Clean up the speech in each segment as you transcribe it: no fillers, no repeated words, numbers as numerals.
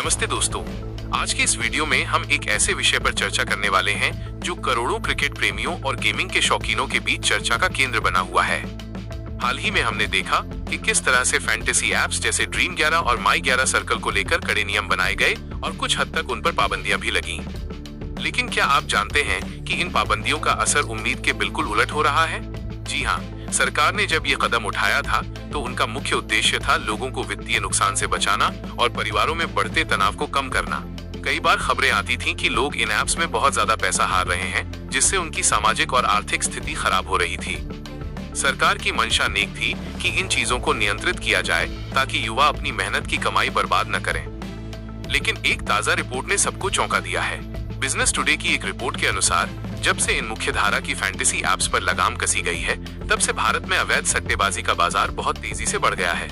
नमस्ते दोस्तों, आज की इस वीडियो में हम एक ऐसे विषय पर चर्चा करने वाले हैं जो करोड़ों क्रिकेट प्रेमियों और गेमिंग के शौकीनों के बीच चर्चा का केंद्र बना हुआ है। हाल ही में हमने देखा कि किस तरह से फैंटेसी एप्स जैसे ड्रीम 11 और माई 11 सर्कल को लेकर कड़े नियम बनाए गए और कुछ हद तक उन पर पाबंदियां भी लगीं। लेकिन क्या आप जानते हैं कि इन पाबंदियों का असर उम्मीद के बिल्कुल उलट हो रहा है? जी हाँ, सरकार ने जब ये कदम उठाया था तो उनका मुख्य उद्देश्य था लोगों को वित्तीय नुकसान से बचाना और परिवारों में बढ़ते तनाव को कम करना। कई बार खबरें आती थीं कि लोग इन ऐप्स में बहुत ज्यादा पैसा हार रहे हैं, जिससे उनकी सामाजिक और आर्थिक स्थिति खराब हो रही थी। सरकार की मंशा नेक थी कि इन चीजों को नियंत्रित किया जाए ताकि युवा अपनी मेहनत की कमाई बर्बाद न करें। लेकिन एक ताजा रिपोर्ट ने सबको चौंका दिया है। बिजनेस टुडे की एक रिपोर्ट के अनुसार जब से इन मुख्य धारा की फैंटेसी एप्स पर लगाम कसी गई है, तब से भारत में अवैध सट्टेबाजी का बाजार बहुत तेजी से बढ़ गया है।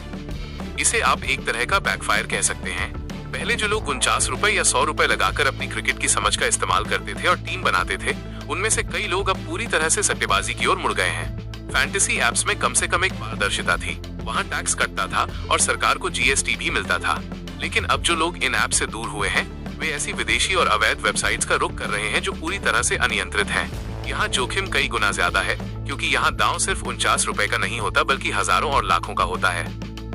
इसे आप एक तरह का बैकफायर कह सकते हैं। पहले जो लोग 49 रुपए या 100 रुपए लगाकर अपनी क्रिकेट की समझ का इस्तेमाल करते थे और टीम बनाते थे, उनमें से कई लोग अब पूरी तरह से सट्टेबाजी की ओर मुड़ गए हैं। फैंटेसी एप्स में कम से कम एक पारदर्शिता थी, वहाँ टैक्स कटता था और सरकार को जीएसटी भी मिलता था। लेकिन अब जो लोग इन ऐप से दूर हुए हैं, वे ऐसी विदेशी और अवैध वेबसाइट्स का रुख कर रहे हैं जो पूरी तरह से अनियंत्रित हैं। यहाँ जोखिम कई गुना ज्यादा है, क्योंकि यहाँ दांव सिर्फ 49 रुपए का नहीं होता बल्कि हजारों और लाखों का होता है।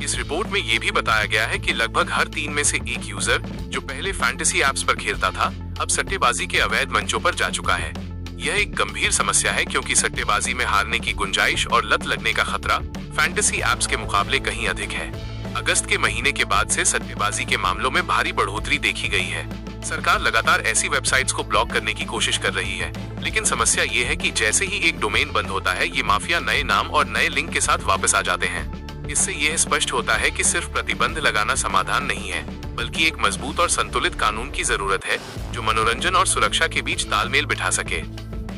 इस रिपोर्ट में ये भी बताया गया है कि लगभग हर 3 में से एक यूजर जो पहले फैंटेसी एप्स पर खेलता था, अब सट्टेबाजी के अवैध मंचों पर जा चुका है। यह एक गंभीर समस्या है, क्योंकि सट्टेबाजी में हारने की गुंजाइश और लत लगने का खतरा फैंटेसी एप्स के मुकाबले कहीं अधिक है। अगस्त के महीने के बाद से सट्टेबाजी के मामलों में भारी बढ़ोतरी देखी गई है। सरकार लगातार ऐसी वेबसाइट्स को ब्लॉक करने की कोशिश कर रही है, लेकिन समस्या ये है कि जैसे ही एक डोमेन बंद होता है, ये माफिया नए नाम और नए लिंक के साथ वापस आ जाते हैं। इससे यह स्पष्ट होता है कि सिर्फ प्रतिबंध लगाना समाधान नहीं है, बल्कि एक मजबूत और संतुलित कानून की जरूरत है जो मनोरंजन और सुरक्षा के बीच तालमेल बिठा सके।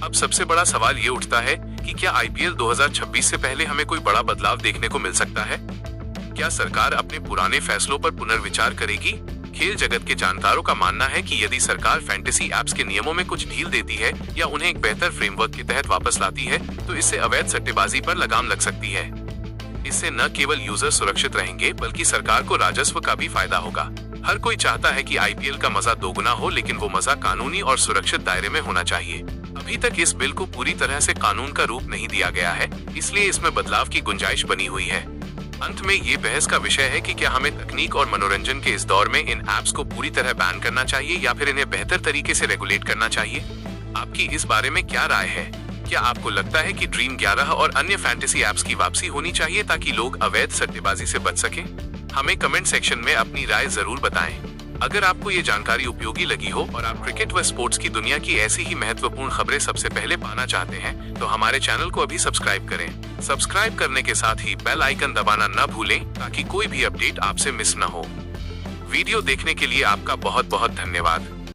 अब सबसे बड़ा सवाल ये उठता है कि क्या आईपीएल 2026 से पहले हमें कोई बड़ा बदलाव देखने को मिल सकता है? क्या सरकार अपने पुराने फैसलों पर पुनर्विचार करेगी? खेल जगत के जानकारों का मानना है कि यदि सरकार फैंटेसी एप्स के नियमों में कुछ ढील देती है या उन्हें एक बेहतर फ्रेमवर्क के तहत वापस लाती है, तो इससे अवैध सट्टेबाजी पर लगाम लग सकती है। इससे न केवल यूजर सुरक्षित रहेंगे, बल्कि सरकार को राजस्व का भी फायदा होगा। हर कोई चाहता है कि आईपीएल का मजा दोगुना हो, लेकिन वो मजा कानूनी और सुरक्षित दायरे में होना चाहिए। अभी तक इस बिल को पूरी तरह से कानून का रूप नहीं दिया गया है, इसलिए इसमें बदलाव की गुंजाइश बनी हुई है। अंत में ये बहस का विषय है कि क्या हमें तकनीक और मनोरंजन के इस दौर में इन ऐप्स को पूरी तरह बैन करना चाहिए या फिर इन्हें बेहतर तरीके से रेगुलेट करना चाहिए। आपकी इस बारे में क्या राय है? क्या आपको लगता है कि ड्रीम 11 और अन्य फैंटेसी ऐप्स की वापसी होनी चाहिए ताकि लोग अवैध सट्टेबाजी से बच सकें? हमें कमेंट सेक्शन में अपनी राय जरूर बताएं। अगर आपको ये जानकारी उपयोगी लगी हो और आप क्रिकेट व स्पोर्ट्स की दुनिया की ऐसी ही महत्वपूर्ण खबरें सबसे पहले पाना चाहते हैं, तो हमारे चैनल को अभी सब्सक्राइब करें। सब्सक्राइब करने के साथ ही बेल आइकन दबाना न भूलें ताकि कोई भी अपडेट आपसे मिस न हो। वीडियो देखने के लिए आपका बहुत बहुत धन्यवाद।